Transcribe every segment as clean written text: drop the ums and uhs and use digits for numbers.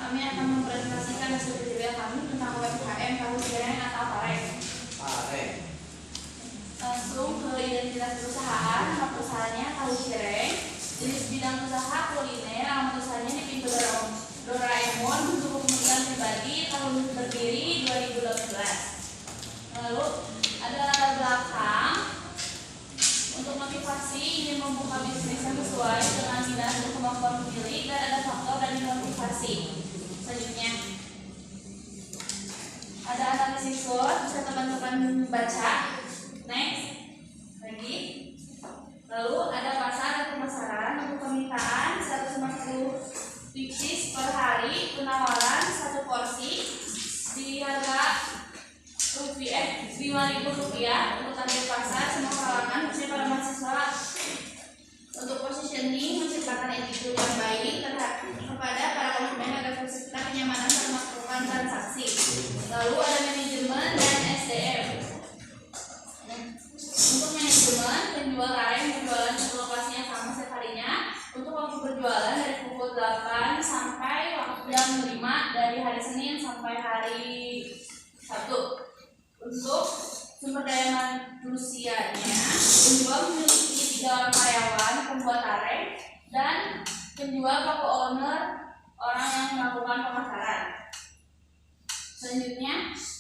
kami akan mempresentasikan hasil kerja kami tentang UMKM tahu cireng atau pareng. Langsung ke identitas perusahaan. Nama perusahaannya tahu cireng. Jenis bidang usaha kuliner. Nama perusahaannya di pintu Doraemon untuk kepentingan pribadi. Tahun berdiri 2018. Lalu ada latar belakang. Untuk motivasi ingin membuka bisnis yang sesuai dengan minat dan kemampuan pemilik, dan ada faktor dan motivasi. Selanjutnya ada analisis SWOT, bisa teman-teman baca. Next lagi. Lalu ada pasar dan pemasaran. Untuk permintaan 150 pieces per hari, penawaran 1 porsi di harga Rp5.000. Untuk target pasar semua kalangan, khususnya para mahasiswa. Untuk positioning, menciptakan attitude yang baik kepada para konsumen agar tercipta kenyamanan dalam melakukan transaksi. Lalu ada manajemen dan SDM. Untuk manajemen, penjual kareng berjualan di lokasi yang sama setiap harinya. Untuk waktu berjualan dari pukul 8 sampai jam 5 dari hari Senin sampai hari Sabtu. Untuk sumber daya manusianya, penjual memiliki 3 orang karyawan, pembuat kareng, dan penjual toko owner, orang yang melakukan pemasaran. Selanjutnya,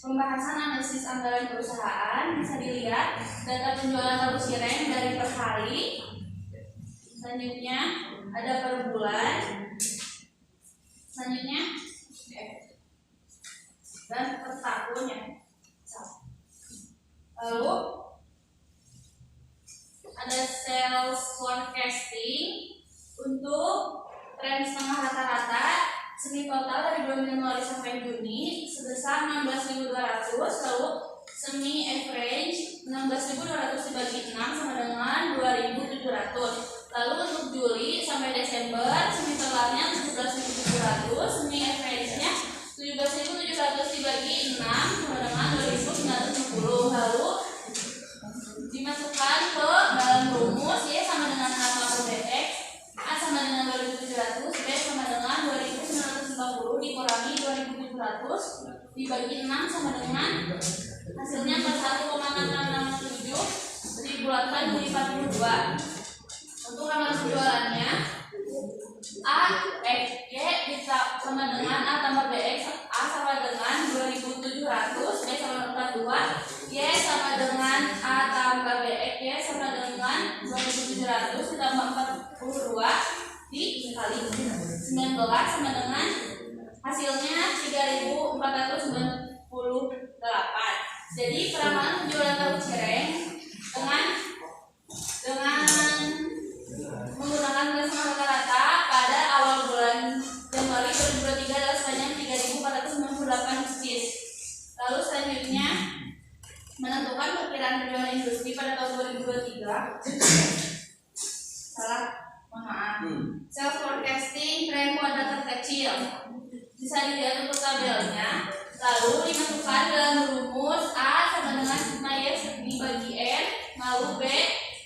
pembahasan analisis anggaran perusahaan. Bisa dilihat data penjualan tahu cireng dari per hari. Selanjutnya ada per bulan. Selanjutnya dan per tahunnya. Lalu ada sales forecasting untuk tren setengah rata-rata semi total dari bulan Januari sampai Juni sebesar 16.200. Lalu semi average 16.200 dibagi 6 sama dengan 2.700. Lalu untuk Juli sampai Desember semi totalnya 17.700, semi average-nya 17.700 dibagi 6 sama dengan 2.960. Lalu dimasukkan ke dalam rumus, Y sama dengan A per BX, A sama dengan 2.700, B sama dengan 2.950 dikurangi 2.700 dibagi 6 sama dengan hasilnya 41,667 dibulatkan Juli 42. Untuk ramalan penjualannya, A X Y sama dengan A tambah BX, A sama dengan 2.700, B sama dengan 42, Y sama dengan A tambah BX, Y sama dengan 2.700 ditambah 42 dikali 19 sama dengan hasilnya 3.498. Jadi peramalan penjualan tahu cireng dengan menggunakan nilai setengah rata-rata pada awal bulan Januari 2023 adalah sebanyak 3.498 pieces. Lalu selanjutnya menentukan perkiraan penjualan industri pada tahun 2023. Maaf. Sales forecasting tren kuadrat terkecil. Bisa dilihat untuk tabelnya. Lalu dimasukkan dalam rumus A sama dengan sigma Y dibagi N, lalu B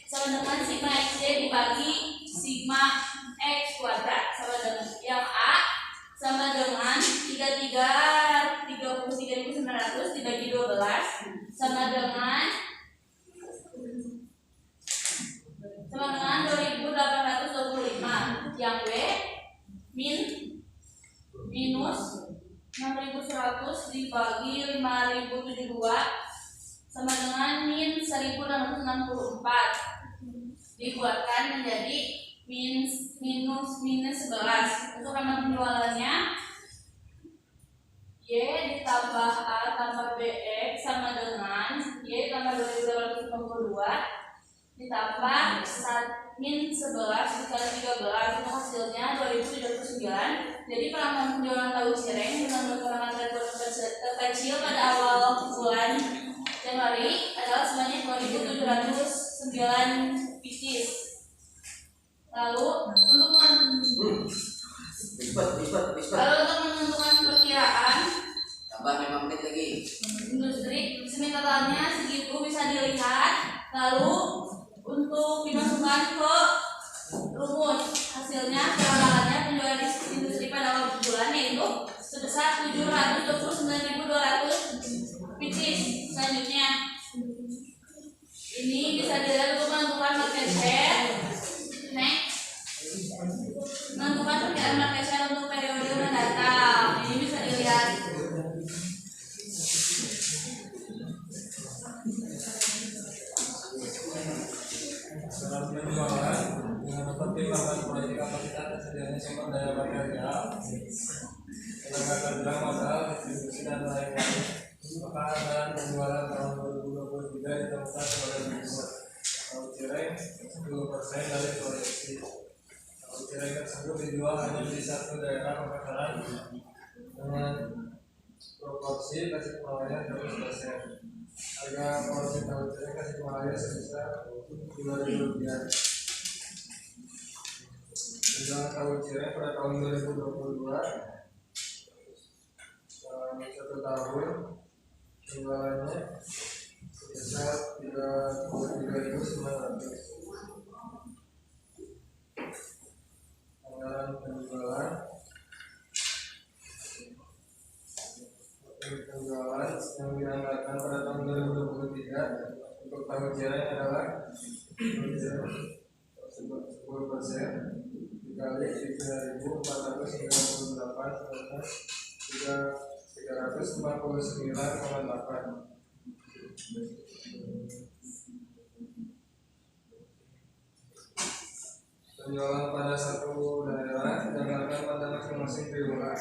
sama dengan sigma XY dibagi sigma X kuadrat, sama dengan yang A sama dengan 33.900 dibagi 12 sama dengan 2.825. Yang B minus 6.100 dibagi 5.072 sama dengan min 1.664 dibuatkan menjadi minus 11. Untuk ramalan penjualannya, Y ditambah A tambah BX sama dengan Y tambah 2.852 ditambah min 11 dikali 13, untuk hasilnya 2.709. Jadi peramalan penjualan tahu cireng dengan peramalan terkecil pada awal bulan Januari adalah sebanyak 2.709 pieces. Lalu untuk menentukan perkiraan tambah 5 menit lagi. Industri semi totalnya segitu bisa dilihat. Lalu untuk dimasukkan ke rumus hasilnya peramalannya penjualan industri pada awal bulan yaitu 50% dari proyeksi. Tahu cireng tersebut dijual hanya di satu daerah pemekaran dengan proporsi kasih pengawalnya 100%. Harga porsi tahu cireng kasih pengawalnya sebesar Rp2.000. Penjualan tahu cireng pada tahun 2022 dalam 1 tahun penjualannya sebesar Rp33.900. Anggaran penjualan yang dianggarkan pada tahun 2023 untuk tahu cireng adalah 10% dikali 3.498 349,8. Penjualan pada satu daerah dianggarkan pada masing-masing triwulan.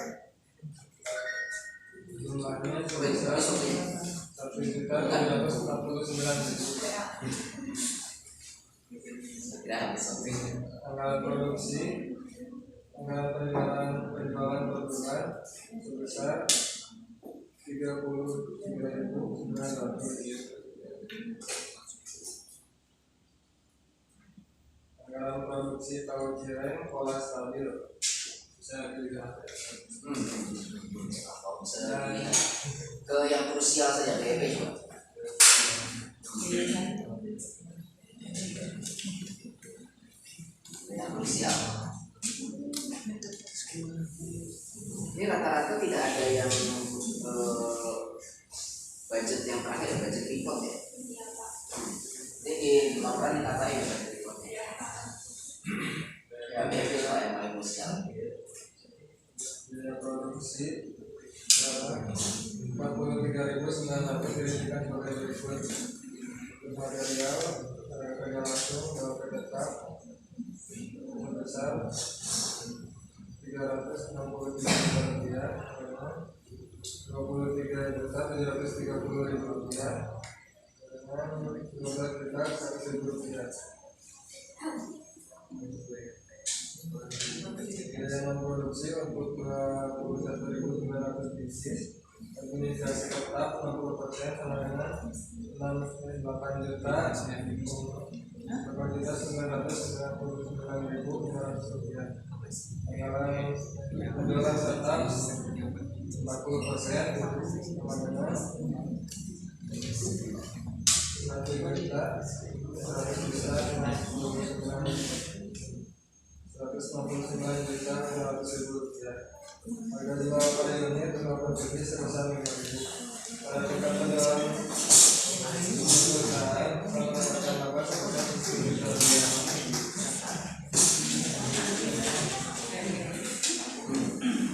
Jumlahnya sebesar 1.349.000. Anggaran produksi, anggaran penjualan per bulan sebesar 33.900. Anggaran produksi tahu cireng pola stabil bisa dilihat. Ke yang krusial saja, BP coba. Yang krusial. Ini rata-rata tidak ada yang budget yang terakhir, budget report ya. Jadi di laporan dikatain budget reportnya. Ya, BP lah yang paling krusial. Biaya produksi 43.900 dirikan sebagai berikut. Untuk material kerja langsung dalam tetap sebesar Rp363.000, Rp23.730.000 dengan Rp12.100.000. Biaya memproduksi untuk 21.900 pieces, administrasi tetap 60% sama dengan 8.999.500 rupiah. Anggaran penjualan tetap 40% sama dengan 159.500.000 rupiah. Harga jual pada unit dengan produksi sebesar 5.000. Pada tingkat penjualan perusahaan mendapatkan laba sebesar Rp10.000. Biaya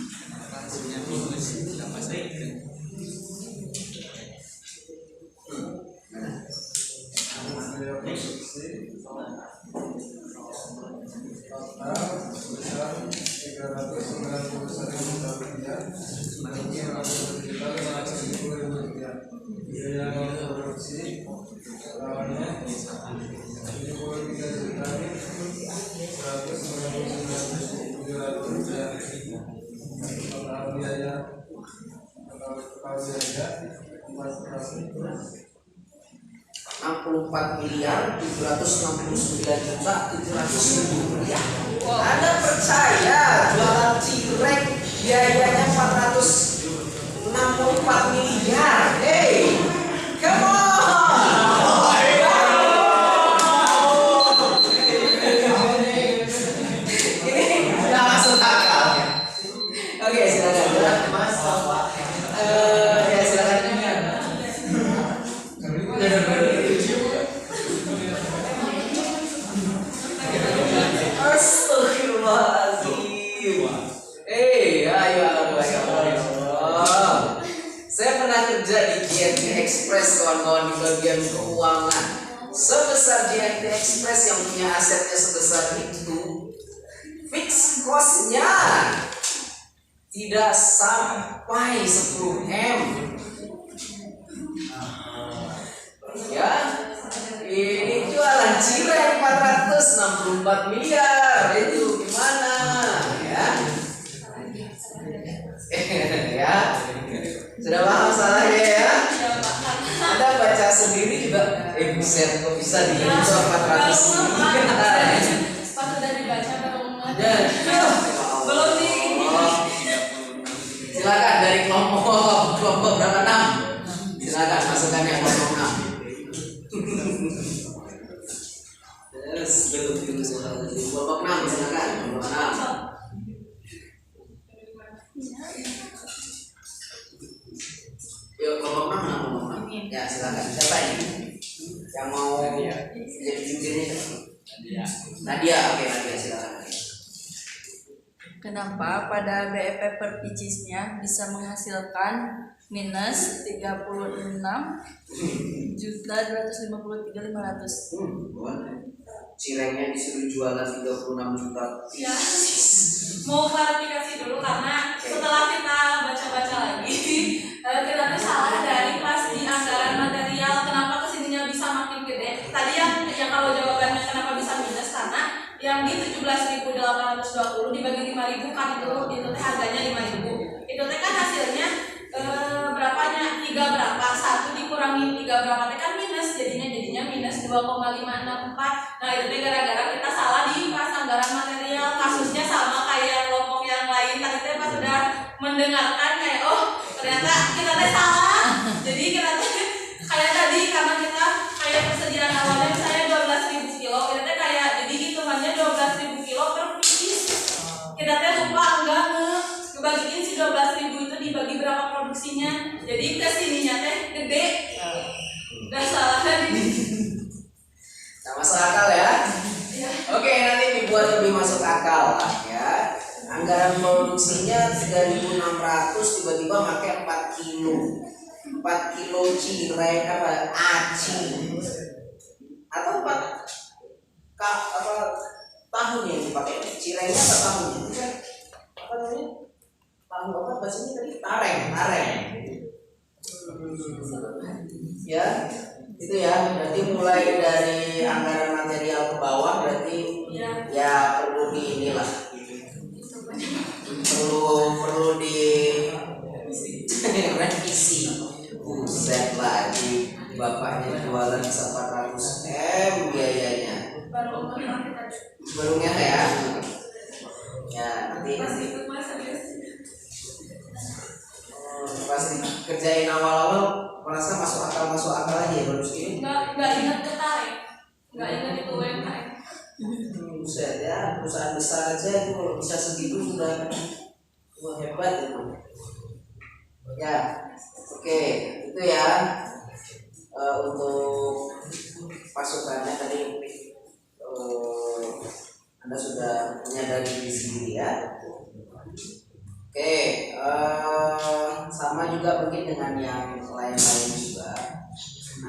produksi total sebesar Rp391.000 biaya produksi lawannya Rp73.199.700. Total biaya 64.769.700.000 rupiah. Anda percaya jualan cireng biayanya 464 miliar? Hey, come on! Ini nggak masuk akal ya. Oke, silakan Mas. Ya silakan. Astagfirullahaladzim. Ayo. Saya pernah kerja di GNT Express, kawan-kawan, di bagian keuangan. Sebesar GNT Express yang punya asetnya sebesar itu, fix cost-nya tidak sampai 10M. Ya, ini jualan cireng 464 miliar. Itu gimana? Ya. Ya. Sudah paham masalahnya ya? Anda baca sendiri juga, buset kok bisa dihitung 400 miliar. Pas udah dibaca baru Ya. belum di ini. Silakan dari kelompok berapa 6? Silakan masukkan yang kelompok 6. Yes, kelompok 6 silakan kelompok 6. Yuk kelompok 6 kelompok 6. Ya silakan. Siapa ini? Yang mau jadi jubirnya? Nadia. Oke Nadia silakan. Kenapa pada BEP per picisnya bisa menghasilkan minus 36.253.500? Cirengnya disuruh jualan 36 juta. Ya, mau klarifikasi dulu karena setelah kita baca-baca lagi kita tuh salah dari pas di anggaran material kenapa kesininya bisa makin gede. Tadi yang kalau jawabannya kenapa bisa minus karena yang di 17.820 dibagi 5.000 kan itu teh harganya 5.000. Itu teh kan hasilnya berapanya 3 berapa 1 dikurangi 3 berapa teh kan minus jadinya minus 2,564. Nah itu teh gara-gara kita salah di pas anggaran material. Kasusnya sama kayak kelompok yang lain tadi teh pas sudah mendengarkan kayak oh ternyata kita teh salah. Jadi kita teh kayak tadi karena kita kayak persediaan awalnya misalnya 12.000 kilo kita teh kayak jadi hitungannya 12.000 kilo per picis. Kita teh lupa enggak ngebagiin si 12.000 itu dibagi berapa produksinya. Jadi kesininya teh gede. Udah salah tadi. Nah, masuk akal ya? Ya. Oke, nanti dibuat lebih masuk akal lah ya. Anggaran produksinya 3.600 tiba-tiba pakai 4 kilo. 4 kilo cireng apa? Aci. Atau 4 tahun yang dipakai? Cirengnya apa tahunnya? Apa namanya? Tahun apa bahasanya tadi? Tareng. Ya. Itu ya, berarti mulai dari anggaran material ke bawah berarti ya perlu di inilah perlu di revisi. Buset lagi bapaknya jualan bisa 400 M biayanya baru ya nanti pasti kerjain awal-awal merasa masuk akal aja ya baru segini. Nggak ingat ketarik, nggak ingat itu UMKM. Buset ya, perusahaan besar aja itu kalau bisa segitu sudah hebat ya. Ya, oke, itu ya untuk pasukannya tadi Anda sudah menyadari diri sendiri ya. Oke, sama juga mungkin dengan yang lain-lain juga.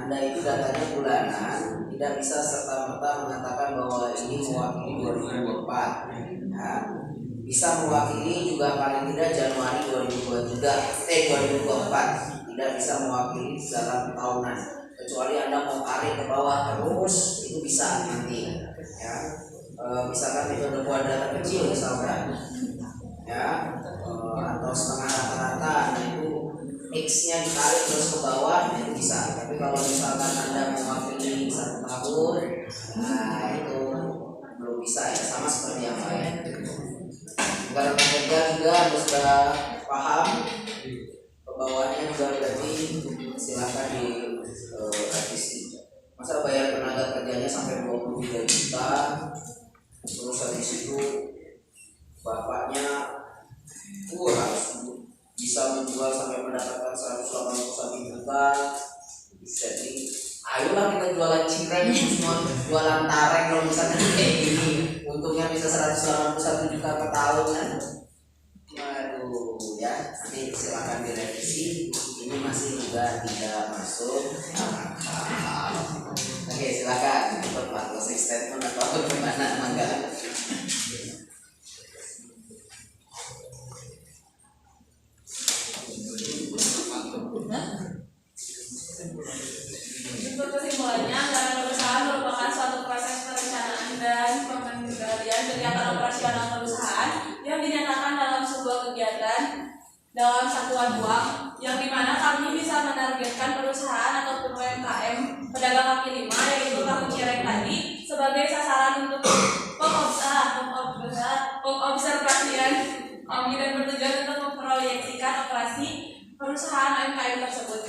Anda itu datanya bulanan, tidak bisa serta-merta mengatakan bahwa ini mewakili 2024. Ya. Bisa mewakili juga paling tidak Januari 2024. Tidak bisa mewakili dalam tahunan. Kecuali Anda mau tarik ke bawah terus, itu bisa nanti. Ya. Misalkan metode buat data kecil misalkan. Ya, atau setengah rata-rata, nah itu X-nya ditarik terus ke bawah, nah itu bisa. Tapi kalau misalkan Anda mewakili 1 tahun, nah itu belum bisa ya, sama seperti yang lain. Anggaran kerja juga Anda sudah paham, ke bawahnya juga berarti silakan di revisi. Masa bayar tenaga kerjanya sampai 23 juta, terus habis itu bapaknya harus bisa menjual sampai mendapatkan 181 juta. Jadi ayolah kita jualan cireng semua, jualan tareng kalau misalkan kayak gini, untungnya bisa 181 juta per tahun kan. Waduh ya, nanti silakan direvisi. Ini masih juga tidak masuk akal. Oke silakan untuk closing statement atau gimana mangga. Untuk kesimpulannya, anggaran perusahaan merupakan suatu proses dalam satuan uang, yang dimana kami bisa menargetkan perusahaan ataupun UMKM pedagang kaki lima, yaitu kaki cireng tadi, sebagai sasaran untuk pengobservasian kami dan bertujuan untuk memproyeksikan operasi perusahaan UMKM tersebut.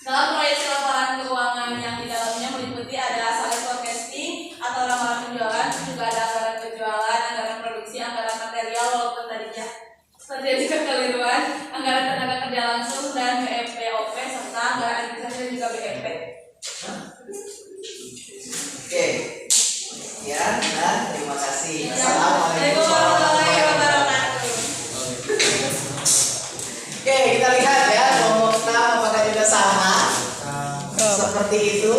Dalam proyeksi laporan keuangan yang di dalamnya meliputi ada sales forecasting atau ramalan penjualan, juga ada anggaran penjualan, anggaran produksi, anggaran material walaupun tadinya terjadi kekeliruan, anggaran tenaga kerja langsung dan BEP/OP serta anggaran administrasi dan juga BEP. Oke. Ya, dan terima kasih. Ya. Assalamualaikum warahmatullahi wabarakatuh. Oke, kita lihat ya, nomor 6 apakah juga sama? Seperti itu.